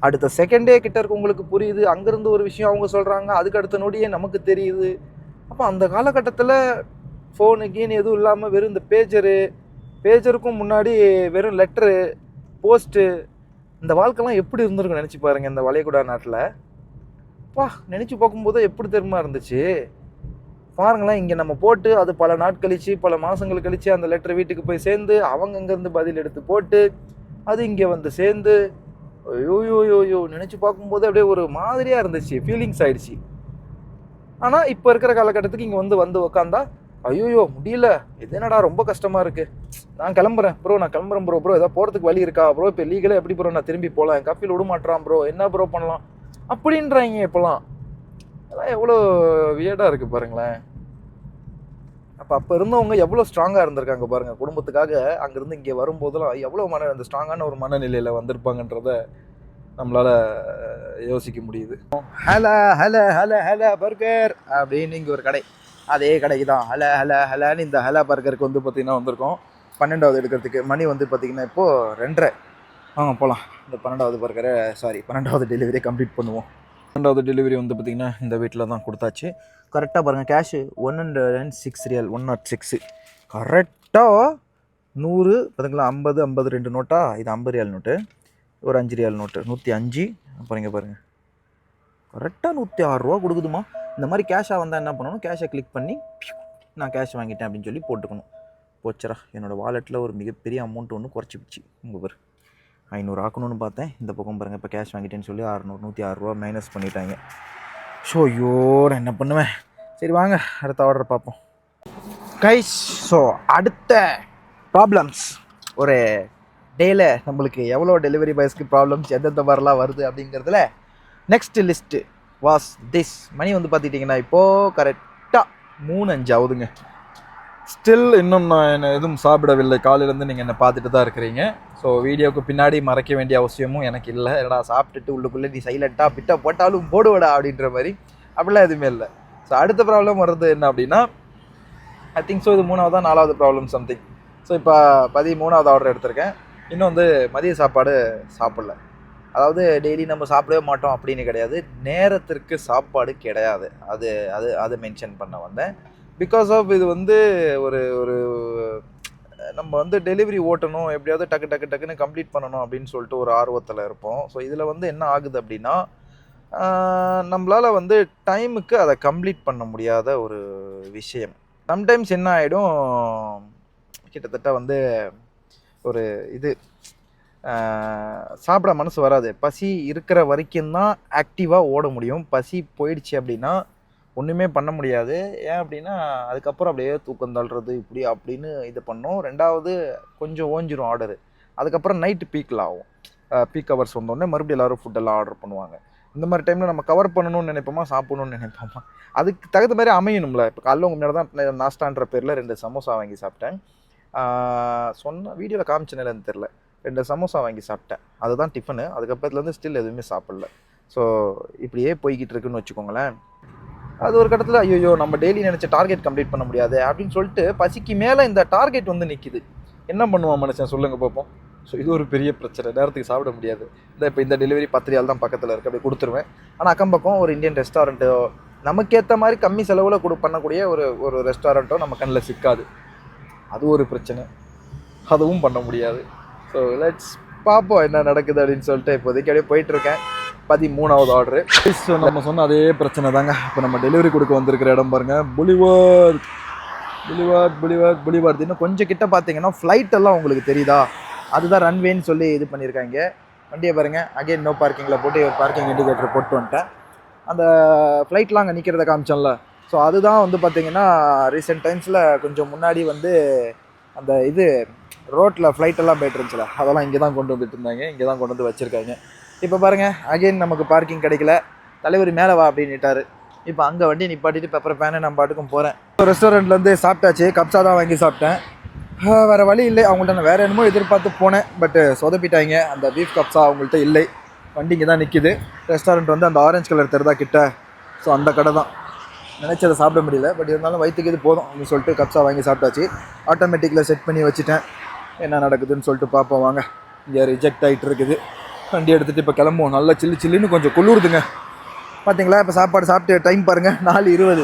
அடுத்த செகண்டே கிட்ட இருக்கவங்களுக்கு புரியுது. அங்கேருந்து ஒரு விஷயம் அவங்க சொல்கிறாங்க, அதுக்கு அடுத்த நொடியே நமக்கு தெரியுது. அப்போ அந்த காலகட்டத்தில் ஃபோனு கீனு எதுவும் இல்லாமல் வெறும் இந்த பேஜருக்கும் முன்னாடி வெறும் லெட்ரு, போஸ்ட்டு, இந்த வாழ்க்கைலாம் எப்படி இருந்திருக்கும் நினச்சி பாருங்கள். இந்த வளைகுடா நாட்டில் நினச்சி பார்க்கும்போது எப்படி தெரியுமா இருந்துச்சு. பாருங்களேன், இங்கே நம்ம போட்டு அது பல நாட் கழிச்சு பல மாதங்கள் கழிச்சு அந்த லெட்டர் வீட்டுக்கு போய் சேர்ந்து அவங்க அங்கேருந்து பதில் எடுத்து போட்டு அது இங்கே வந்து சேர்ந்து ஐயோ நினச்சி பார்க்கும்போது அப்படியே ஒரு மாதிரியாக இருந்துச்சு, ஃபீலிங்ஸ் ஆயிடுச்சு. ஆனால் இப்போ இருக்கிற காலகட்டத்துக்கு இங்கே வந்து உக்காந்தா ஐயோ முடியல, இது என்னடா ரொம்ப கஷ்டமாக இருக்குது, நான் கிளம்புறேன் ப்ரோ, நான் கிளம்புறேன் ப்ரோ ஏதாவது போகிறதுக்கு வழி இருக்கா ப்ரோ, இப்போ லீகலாக எப்படி ப்ரோ நான் திரும்பி போகலாம், என் கஃபில் விட மாட்டான் ப்ரோ, என்ன ப்ரோ பண்ணலாம் அப்படின்றாங்க இப்போலாம். அதெல்லாம் எவ்வளோ வியர்டாக இருக்குது பாருங்களேன். அப்போ இருந்தவங்க எவ்வளோ ஸ்ட்ராங்காக இருந்திருக்காங்க பாருங்கள் குடும்பத்துக்காக. அங்கேருந்து இங்கே வரும்போதெல்லாம் எவ்வளோ அந்த ஸ்ட்ராங்கான ஒரு மனநிலையில் வந்திருப்பாங்கன்றத நம்மளால் யோசிக்க முடியுது. ஹலோ பர்கர் அப்படின்னு இங்கே ஒரு கடை, அதே கடைக்கு தான் ஹலன்னு இந்த ஹலா பர்கருக்கு வந்து பார்த்திங்கன்னா வந்திருக்கோம் 12வது எடுக்கிறதுக்கு. மணி வந்து பார்த்திங்கன்னா இப்போது 2:30. வாங்க போகலாம், இந்த 12வது டெலிவரியை கம்ப்ளீட் பண்ணுவோம். 12வது டெலிவரி வந்து பார்த்திங்கன்னா இந்த வீட்டில் தான் கொடுத்தாச்சு. கரெக்டாக பாருங்கள், கேஷு 106 ரியால், 106 கரெக்டாக 100 பார்த்திங்களா, 50 2 நோட்டா, இது 50 ரியால் நோட்டு, ஒரு 5 ரியால் நோட்டு 105. பாருங்கள் கரெக்டாக 106 ரூபா கொடுக்குதுமா. இந்த மாதிரி கேஷாக வந்தால் என்ன பண்ணணும், கேஷை கிளிக் பண்ணி நான் கேஷ் வாங்கிட்டேன் அப்படின்னு சொல்லி போட்டுக்கணும். போச்சுரா, என்னோடய வாலெட்டில் ஒரு மிகப்பெரிய அமௌண்ட் ஒன்று குறைச்சிப்பிச்சு. உங்கள் பேர் 500 ஆக்கணும்னு பார்த்தேன், இந்த பக்கம் பாருங்கள் இப்போ கேஷ் வாங்கிட்டேன்னு சொல்லி 106 ரூபா மைனஸ் பண்ணிட்டாங்க. ஸோ நான் என்ன பண்ணுவேன், சரி வாங்க அடுத்த ஆர்டர் பார்ப்போம் கைஸ். ஸோ அடுத்த ப்ராப்ளம்ஸ், ஒரு டேயில் நம்மளுக்கு எவ்வளோ டெலிவரி பாய்ஸ்க்கு ப்ராப்ளம்ஸ் எந்தெந்த மாதிரிலாம் வருது அப்படிங்கிறதுல நெக்ஸ்ட் லிஸ்ட்டு வாஸ் திஸ். மணி வந்து பார்த்துக்கிட்டிங்கன்னா இப்போது கரெக்டாக 3:05 ஆகுதுங்க. ஸ்டில் இன்னும் நான் எதுவும் சாப்பிடவில்லை. காலையிலேருந்து நீங்கள் என்னை பார்த்துட்டு தான் இருக்கிறீங்க. ஸோ வீடியோவுக்கு பின்னாடி மறைக்க வேண்டிய அவசியமும் எனக்கு இல்லை. என்னடா சாப்பிட்டுட்டு உள்ளுக்குள்ளே நீ சைலண்ட்டாக பிட்டை போட்டாலும் போடுவடா அப்படின்ற மாதிரி, அப்படிலாம் எதுவுமே இல்லை. ஸோ அடுத்த ப்ராப்ளம் வர்றது என்ன அப்படின்னா, ஐ திங்க் ஸோ இது 3வது 4வது ப்ராப்ளம் சம்திங். ஸோ இப்போ 13வது ஆர்டர் எடுத்திருக்கேன். இன்னும் வந்து மதிய சாப்பாடு சாப்பிடல. அதாவது டெய்லி நம்ம சாப்பிடவே மாட்டோம் அப்படின்னு கிடையாது, நேரத்திற்கு சாப்பாடு கிடையாது. அது மென்ஷன் பண்ண வந்தேன். பிகாஸ் ஆஃப் இது வந்து ஒரு நம்ம வந்து டெலிவரி ஓட்டணும், எப்படியாவது டக்குன்னு கம்ப்ளீட் பண்ணணும் அப்படின்னு சொல்லிட்டு ஒரு ஆர்வத்தில் இருப்போம். ஸோ இதில் வந்து என்ன ஆகுது அப்படின்னா, நம்மளால் வந்து டைமுக்கு அதை கம்ப்ளீட் பண்ண முடியாத ஒரு விஷயம். சம்டைம்ஸ் என்ன ஆகிடும், கிட்டத்தட்ட வந்து ஒரு இது சாப்பிட மனசு வராது. பசி இருக்கிற வரைக்கும் தான் ஆக்டிவாக ஓட முடியும். பசி போயிடுச்சு அப்படின்னா ஒன்றுமே பண்ண முடியாது. ஏன் அப்படின்னா அதுக்கப்புறம் அப்படியே தூக்கம் தள்ளுறது இப்படி அப்படின்னு இது பண்ணோம். 2வது கொஞ்சம் ஓஞ்சிரும் ஆர்டரு. அதுக்கப்புறம் நைட்டு பீக்கில் ஆகும். பீக் ஹவர்ஸ் வந்தோடனே மறுபடியும் எல்லோரும் ஃபுட்டெல்லாம் ஆர்டர் பண்ணுவாங்க. இந்த மாதிரி டைமில் நம்ம கவர் பண்ணணும்னு நினைப்போமா, சாப்பிடணும்னு நினைப்போமா, அதுக்கு தகுந்த மாதிரி அமையணும்ல. இப்போ காலைல உங்கள் முன்னாடி தான் நாஸ்டான்ற பேரில் 2 சமோசா வாங்கி சாப்பிட்டேன். சொன்ன வீடியோவில் காமிச்சேன்னு தெரில, 2 சமோசா வாங்கி சாப்பிட்டேன். அதுதான் டிஃபனு. அதுக்கப்புறத்துலேருந்து ஸ்டில் எதுவுமே சாப்பிடல. ஸோ இப்படியே போய்கிட்டு இருக்குன்னு வச்சுக்கோங்களேன். அது ஒரு கட்டத்தில் ஐயோ நம்ம டெய்லி நினச்ச டார்கெட் கம்ப்ளீட் பண்ண முடியாது அப்படின்னு சொல்லிட்டு பசிக்கு மேலே இந்த டார்கெட் வந்து நிற்கிது. என்ன பண்ணுவான் மனுஷன் சொல்லுங்கள் பார்ப்போம். ஸோ இது ஒரு பெரிய பிரச்சனை, நேரத்துக்கு சாப்பிட முடியாது. இப்போ இந்த டெலிவரி 10 ரியால் தான் பக்கத்தில் இருக்குது, அப்படி கொடுத்துருவேன். ஆனால் அக்கம் பக்கம் ஒரு இந்தியன் ரெஸ்டாரண்ட்டோ நமக்கேற்ற மாதிரி கம்மி செலவில் பண்ணக்கூடிய ஒரு ரெஸ்டாரண்ட்டோ நம்ம கண்ணில் சிக்காது. அது ஒரு பிரச்சனை, அதுவும் பண்ண முடியாது. ஸோ லெட்ஸ் பார்ப்போம் என்ன நடக்குது அப்படின்னு சொல்லிட்டு இப்போதைக்கு அப்படியே போயிட்டுருக்கேன். 13வது ஆர்டரு. ஸோ நம்ம சொன்ன அதே பிரச்சனை தாங்க. இப்போ நம்ம டெலிவரி கொடுக்க வந்திருக்கிற இடம் பாருங்கள், புலிவார்ட். இன்னும் கொஞ்சம் கிட்ட பார்த்தீங்கன்னா ஃப்ளைட்டெல்லாம் உங்களுக்கு தெரியுதா, அதுதான் ரன்வேன்னு சொல்லி இது பண்ணியிருக்காங்க. வண்டியை பாருங்கள், அகைன் நோ பார்க்கிங்கில் போட்டு பார்க்கிங் இண்டிகேட்டர் போட்டு வந்துட்டேன். அந்த ஃப்ளைட்லாம் அங்கே நிற்கிறத காமிச்சோம்ல, ஸோ அதுதான் வந்து பார்த்திங்கன்னா ரீசெண்ட் டைம்ஸில் கொஞ்சம் முன்னாடி வந்து அந்த இது ரோட்டில் ஃப்ளைட்டெல்லாம் போய்ட்டு இருந்துச்சுல, அதெல்லாம் இங்கே தான் கொண்டு வந்துட்டு இருந்தாங்க, இங்கே தான் கொண்டு வந்து வச்சுருக்காங்க. இப்போ பாருங்கள், அகெயின் நமக்கு பார்க்கிங் கிடைக்கல, தலைவர் மேலே வா அப்படின்னுட்டாரு. இப்போ அங்கே வண்டி நிப்பாட்டிட்டு பெப்பர் பேனு நம்ம பாட்டுக்கும் போகிறேன். ரெஸ்டாரண்ட்லேருந்து சாப்பிட்டாச்சு, கப்ஸா தான் வாங்கி சாப்பிட்டேன். வேறு வழி இல்லை, அவங்கள்ட்ட நான் வேறு என்னமோ எதிர்பார்த்து போனேன், பட்டு சொதப்பிட்டாங்க. அந்த பீஃப் கப்ஸா அவங்கள்ட்ட இல்லை, வண்டி இங்கே தான் நிற்கிது. ரெஸ்டாரண்ட் வந்து அந்த ஆரஞ்சு கலர் தெருதா கிட்ட, ஸோ அந்த கடை தான். நினச்சதை சாப்பிட முடியல, பட் இருந்தாலும் வயிற்றுக்கு இது போதும் அப்படின்னு சொல்லிட்டு கப்ஸா வாங்கி சாப்பிட்டாச்சு. ஆட்டோமேட்டிக்கில் செட் பண்ணி வச்சுட்டேன், என்ன நடக்குதுன்னு சொல்லிட்டு பார்ப்போம் வாங்க. இங்கே ரிஜெக்ட் ஆகிட்டு இருக்குது. வண்டி எடுத்துகிட்டு இப்போ கிளம்புவோம். நல்லா சில்லுன்னு கொஞ்சம் குளிருதுங்க. பார்த்தீங்களா, இப்போ சாப்பாடு சாப்பிட்டு டைம் பாருங்கள் 4:20.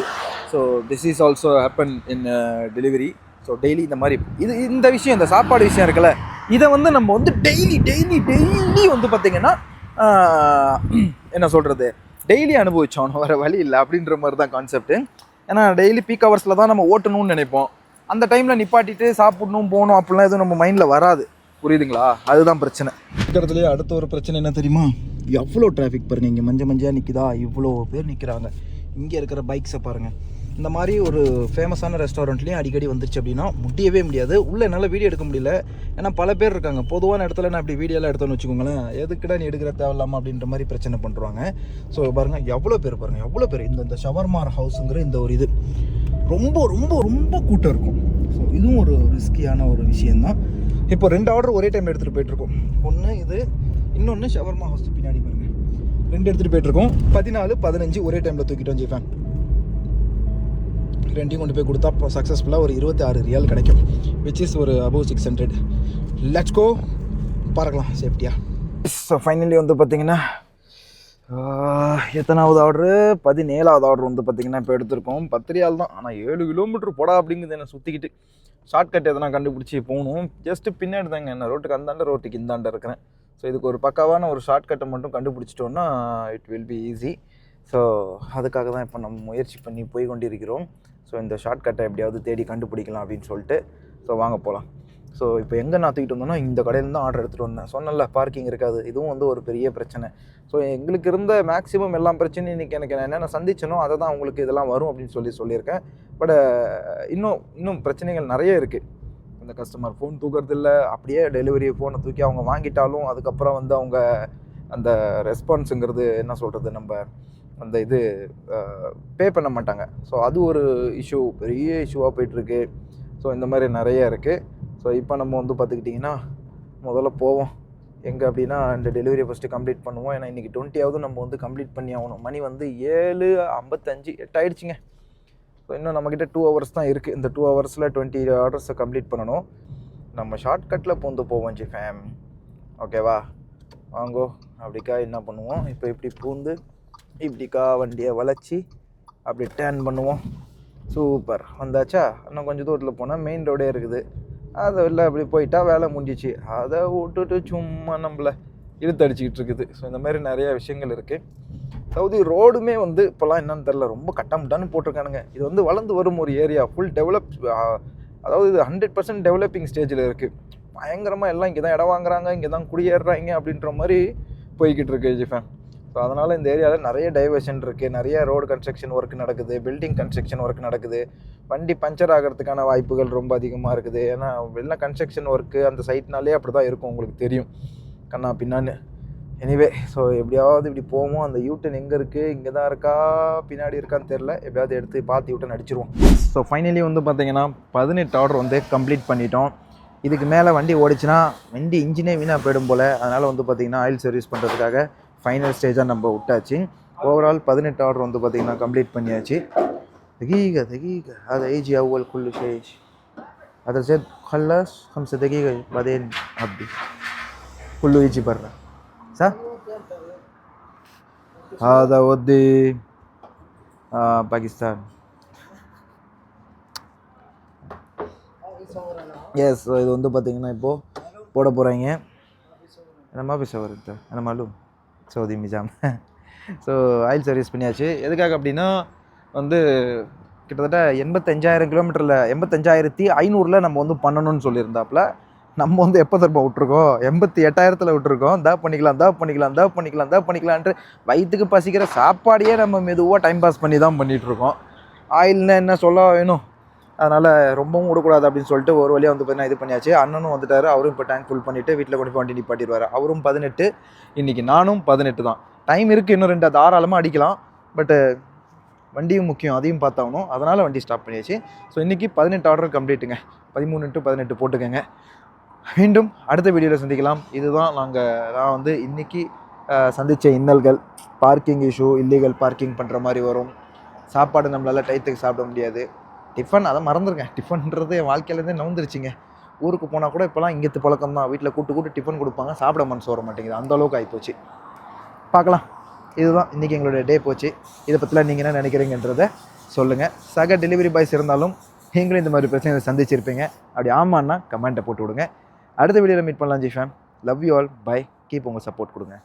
So this is also happen in delivery. So daily இந்த மாதிரி இந்த விஷயம், இந்த சாப்பாடு விஷயம் இருக்குல்ல, இதை வந்து நம்ம வந்து டெய்லி வந்து பார்த்திங்கன்னா என்ன சொல்கிறது, டெய்லி அனுபவிச்சோம், வேறு வழி இல்லை அப்படின்ற மாதிரி தான் கான்செப்ட்டு. ஏன்னா டெய்லி பீக் ஹவர்ஸில் தான் நம்ம ஓட்டணும்னு நினைப்போம். அந்த டைமில் நிப்பாட்டிட்டு சாப்பிடணும் போகணும் அப்படிலாம் எதுவும் நம்ம மைண்டில் வராது. புரியுதுங்களா? அதுதான் பிரச்சனை. இருக்கிறதுலேயே அடுத்த ஒரு பிரச்சனை என்ன தெரியுமா? எவ்வளோ டிராஃபிக் பாருங்கள். இங்கே மஞ்சள் நிற்குதா, இவ்வளோ பேர் நிற்கிறாங்க. இங்கே இருக்கிற பைக்ஸை பாருங்கள். இந்த மாதிரி ஒரு ஃபேமஸான ரெஸ்டாரண்ட்லேயும் அடிக்கடி வந்துருச்சு அப்படின்னா முடியவே முடியாது. உள்ளே என்னால் வீடியோ எடுக்க முடியல. ஏன்னா பல பேர் இருக்காங்க. பொதுவான இடத்துல நான் இப்படி வீடியோலாம் எடுத்தோன்னு வச்சுக்கோங்களேன், எதுக்கிட்ட நீ எடுக்கிற தேவையில்லாமல் அப்படின்ற மாதிரி பிரச்சனை பண்ணுறாங்க. ஸோ பாருங்கள் எவ்வளோ பேர் பாருங்கள், எவ்வளோ பேர். இந்த ஷவர்மா ஹவுஸுங்கிற இந்த ஒரு இது ரொம்ப ரொம்ப ரொம்ப கூட்டம் இருக்கும். ஸோ இதுவும் ஒரு ரிஸ்கியான ஒரு விஷயந்தான். இப்போ 2 ஆர்டர் ஒரே டைம் எடுத்துகிட்டு போயிட்டுருக்கோம். ஒன்று இது, இன்னொன்று ஷவர்மா ஹவுஸ் பின்னாடி பாருங்கள். 2 எடுத்துகிட்டு போயிட்டுருக்கோம். 14, 15 ஒரே டைமில் தூக்கிட்டோம் ஜிஃபேன். 2 கொண்டு போய் கொடுத்தா இப்போ சக்ஸஸ்ஃபுல்லாக ஒரு 26 ரியால் கிடைக்கும், விச் இஸ் ஒரு அபவ் 600. லெட்ஸ் கோ, பார்க்கலாம் சேஃப்டியாக. ஸோ ஃபைனலி வந்து பார்த்திங்கன்னா எத்தனாவது ஆர்டரு? 17வது ஆர்டர் வந்து பார்த்திங்கன்னா இப்போ எடுத்திருக்கோம். 10 ரியால் தான். ஆனால் 7 கிலோமீட்டர் போடா அப்படிங்கிறது என்ன சுற்றிக்கிட்டு ஷார்ட்கட் எதனா கண்டுபிடிச்சி போகணும். ஜஸ்ட்டு பின்னாடி தாங்க, என்ன ரோட்டுக்கு அந்தாண்ட ரோட்டுக்கு இந்தாண்ட இருக்கிறேன். ஸோ இதுக்கு ஒரு பக்காவான ஒரு ஷார்ட்கட்டை மட்டும் கண்டுபிடிச்சிட்டோன்னா it will be easy. So அதுக்காக தான் இப்போ நம்ம முயற்சி பண்ணி போய் கொண்டிருக்கிறோம். ஸோ இந்த ஷார்ட்கட்டை எப்படியாவது தேடி கண்டுபிடிக்கலாம் அப்படின்னு சொல்லிட்டு. ஸோ வாங்க போகலாம். ஸோ இப்போ எங்கே நான் தூக்கிட்டு வந்தோன்னா இந்த கடையில் தான் ஆர்டர் எடுத்துகிட்டு வந்தேன். சொன்னல பார்க்கிங் இருக்காது. இதுவும் வந்து ஒரு பெரிய பிரச்சனை. ஸோ எங்களுக்கு இருந்த மேக்ஸிமம் எல்லா பிரச்சனையும் இன்றைக்கி எனக்கு நான் என்னென்ன சந்திச்சனோ அதை தான் உங்களுக்கு இதெல்லாம் வரும் அப்படின்னு சொல்லியிருக்கேன். பட் இன்னும் பிரச்சனைகள் நிறைய இருக்குது. இந்த கஸ்டமர் ஃபோன் தூக்குறதில்ல, அப்படியே டெலிவரி ஃபோனை தூக்கி அவங்க வாங்கிட்டாலும் அதுக்கப்புறம் வந்து அவங்க அந்த ரெஸ்பான்ஸுங்கிறது என்ன சொல்கிறது, நம்ம அந்த இது பே பண்ண மாட்டாங்க. ஸோ அது ஒரு இஷ்யூ, பெரிய இஷ்யூவாக போயிட்டுருக்கு. ஸோ இந்த மாதிரி நிறைய இருக்குது. ஸோ இப்போ நம்ம வந்து பார்த்துக்கிட்டிங்கன்னா முதல்ல போவோம் எங்கே அப்படின்னா இந்த டெலிவரியை ஃபஸ்ட்டு கம்ப்ளீட் பண்ணுவோம். ஏன்னா இன்றைக்கி 20வது நம்ம வந்து கம்ப்ளீட் பண்ணி ஆகணும். மணி வந்து 7:55 8 ஆகிடுச்சிங்க. ஸோ இன்னும் நம்மக்கிட்ட 2 ஹவர்ஸ் தான் இருக்குது. இந்த 2 ஹவர்ஸில் 20 ஆர்டர்ஸை கம்ப்ளீட் பண்ணணும். நம்ம ஷார்ட்கட்டில் பூந்து போவோம் ஜி ஃபேம். ஓகேவா? வாங்கோ. அப்படிக்கா என்ன பண்ணுவோம், இப்போ இப்படி பூந்து இப்படிக்கா வண்டியை வளைச்சி அப்படி டேர்ன் பண்ணுவோம். சூப்பர், வந்தாச்சா? இன்னும் கொஞ்சம் தூரத்தில் போனால் மெயின் ரோடே இருக்குது. அதை இல்லை அப்படி போயிட்டா வேலை முடிஞ்சிச்சு. அதை விட்டுட்டு சும்மா நம்மளை இழுத்தடிச்சிக்கிட்டு இருக்குது. ஸோ இந்த மாதிரி நிறையா விஷயங்கள் இருக்குது. சவுதி ரோடுமே வந்து இப்போல்லாம் என்னன்னு தெரில, ரொம்ப கட்டமுட்டான்னு போட்டிருக்கானுங்க. இது வந்து வளர்ந்து வரும் ஒரு ஏரியா, ஃபுல் டெவலப், அதாவது இது 100% டெவலப்பிங் ஸ்டேஜில் இருக்குது. பயங்கரமாக எல்லாம் இங்கே தான் இடம் வாங்குறாங்க, இங்கே தான் குடியேறுறாங்க அப்படின்ற மாதிரி போய்கிட்டு இருக்கு ஜிஃபேன். ஸோ அதனால் இந்த ஏரியாவில் நிறைய டைவர்ஷன் இருக்குது, நிறைய ரோடு கன்ஸ்ட்ரக்ஷன் ஒர்க் நடக்குது, பில்டிங் கன்ஸ்ட்ரக்ஷன் ஒர்க் நடக்குது. வண்டி பஞ்சர் ஆகிறதுக்கான வாய்ப்புகள் ரொம்ப அதிகமாக இருக்குது. ஏன்னா எல்லாம் கன்ஸ்ட்ரக்ஷன் ஒர்க்கு அந்த சைட்னாலே அப்படி தான் இருக்கும், உங்களுக்கு தெரியும் கண்ணா பின்னான்னு. எனிவே, ஸோ எப்படியாவது இப்படி போவோம். அந்த யூட்டன் எங்கே இருக்குது, இங்கே தான் இருக்கா பின்னாடி இருக்கான்னு தெரில, எப்படியாவது எடுத்து பார்த்து யூட்டன் அடிச்சிருவோம். ஸோ ஃபைனலி வந்து பார்த்திங்கன்னா 18 ஆர்டர் வந்து கம்ப்ளீட் பண்ணிட்டோம். இதுக்கு மேலே வண்டி ஓடிச்சுன்னா வண்டி இன்ஜினே வீணாக போயிடும் போல். அதனால் வந்து பார்த்திங்கன்னா ஆயில் சர்வீஸ் பண்ணுறதுக்காக ஃபைனல் ஸ்டேஜாக நம்ம விட்டாச்சு. ஓவரால் 18 ஆர்டர் வந்து பார்த்திங்கன்னா கம்ப்ளீட் பண்ணியாச்சு. دقيقة هذا يجي أول كل شيء. هذا زد خلص 5 دقيقة بعدين أبدي كله يجي برا صح؟ هذا ودي باكستان. எஸ், இது வந்து பார்த்திங்கன்னா இப்போது போட போகிறாங்க. என்னம்மா பேச வருது என்ன மாலும் சவுதி மிஜாம். ஸோ ஆயில் சர்வீஸ் பண்ணியாச்சு. எதுக்காக அப்படின்னா வந்து கிட்டத்தட்ட 85,000 கிலோமீட்டரில் 85,500 நம்ம வந்து பண்ணணும்னு சொல்லியிருந்தாப்புல. நம்ம வந்து எப்போ திரும்ப விட்ருக்கோம், 88,000 விட்டுருக்கோம். பண்ணிக்கலான்ட்டு வயிற்றுக்கு பசிக்கிற சாப்பாடையே நம்ம மெதுவாக டைம் பாஸ் பண்ணி தான் பண்ணிகிட்ருக்கோம். ஆயில்னா என்ன சொல்ல வேணும், அதனால் ரொம்பவும் விடக்கூடாது அப்படின்னு சொல்லிட்டு ஒரு வழியாக வந்து பார்த்தீங்கன்னா இது பண்ணியாச்சு. அண்ணனும் வந்துட்டார். அவரும் இப்போ டேங்க் ஃபுல் பண்ணிவிட்டு வீட்டில் கொண்டு போய் வண்டி நிப்பாட்டிடுவார். அவரும் 18, இன்றைக்கி நானும் 18 தான். டைம் இருக்குது, இன்னும் 2 தாராளமாக அடிக்கலாம். பட்டு வண்டியும் முக்கியம், அதையும் பார்த்தாகணும். அதனால் வண்டி ஸ்டாப் பண்ணியாச்சு. ஸோ இன்றைக்கி 18 ஆர்டர் கம்ப்ளீட்டுங்க. 13/18 போட்டுக்கோங்க. மீண்டும் அடுத்த வீடியோவில் சந்திக்கலாம். இதுதான் நான் வந்து இன்றைக்கி சந்தித்த இன்னல்கள். பார்க்கிங் இஷ்யூ, இல்லீகல் பார்க்கிங் பண்ணுற மாதிரி வரும். சாப்பாடு நம்மளால் டயத்துக்கு சாப்பிட முடியாது. டிஃபன் அதை மறந்துருக்கேன். டிஃபன்ன்றது என் வாழ்க்கையிலேருந்தே நவுந்துருச்சுங்க. ஊருக்கு போனால் கூட இப்போலாம் இங்கேத்து பழக்கம் தான். வீட்டில் கூட்டு டிஃபன் கொடுப்பாங்க, சாப்பிட மனசு வர மாட்டேங்குது. அந்தளவுக்கு ஆகிப்போச்சு. பார்க்கலாம். இதுதான் இன்றைக்கி எங்களுடைய டே போச்சு. இதை பற்றிலாம் நீங்கள் என்ன நினைக்கிறீங்கன்றதை சொல்லுங்கள். சக டெலிவரி பாய்ஸ் இருந்தாலும் நீங்களும் இந்த மாதிரி பிரச்சனைகளை சந்திச்சிருப்பீங்க. அப்படி ஆமான்னா கமெண்ட்டை போட்டு விடுங்க. அடுத்த வீடியோவில் மீட் பண்ணலாம் G fam. Love you all. Bye. Keep உங்கள் சப்போர்ட் கொடுங்க.